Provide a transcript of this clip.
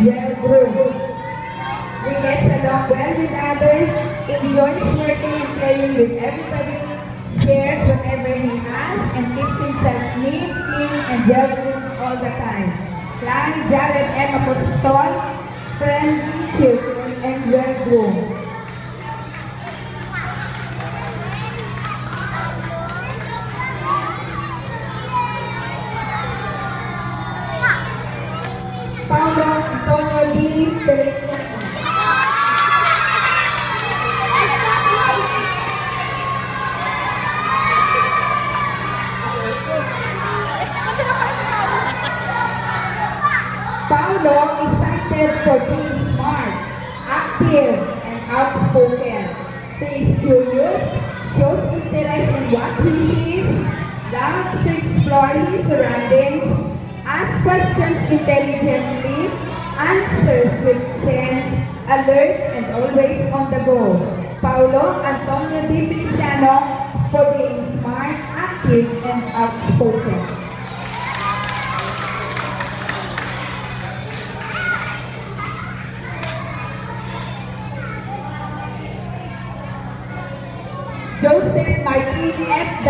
well-groomed. He gets along well with others, enjoys working and playing with everybody, shares whatever he has, and keeps himself neat, clean, and well-groomed all the time. Clyde Jared M. Apostol, friendly, cheerful, and well-groomed. Paulo Antonio D. Feliciano. Paulo is cited for being smart, active, and outspoken. He is curious, shows interest in what he sees, loves to explore his surroundings, asks questions intelligently, answers with sense, alert, and always on the go. Paulo Antonio D. Feliciano for being smart, active, and outspoken. Joseph Martin F.